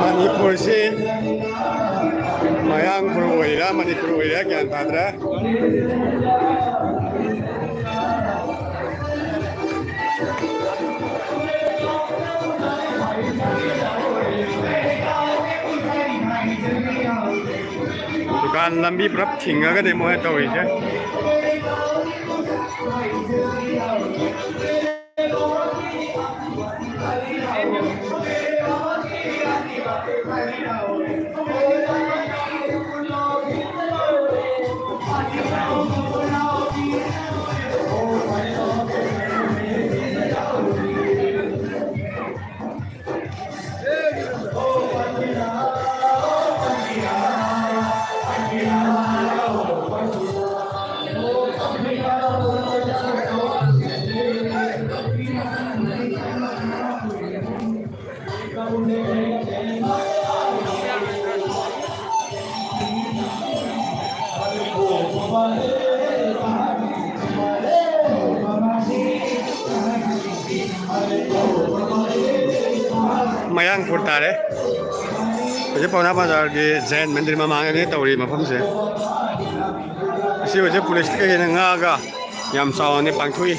Manipur se mayang puro oira Manipur oira kyan tadra दुकान लंबी प्रप थिंगा का डेमो है तो इसे मयांग फुरता रे मुझे पौना बाजार के जैन मंदिर में मांगने तौरी मफम से इसी वजह पुलिस के ये नंगा का यम साव ने पंखुई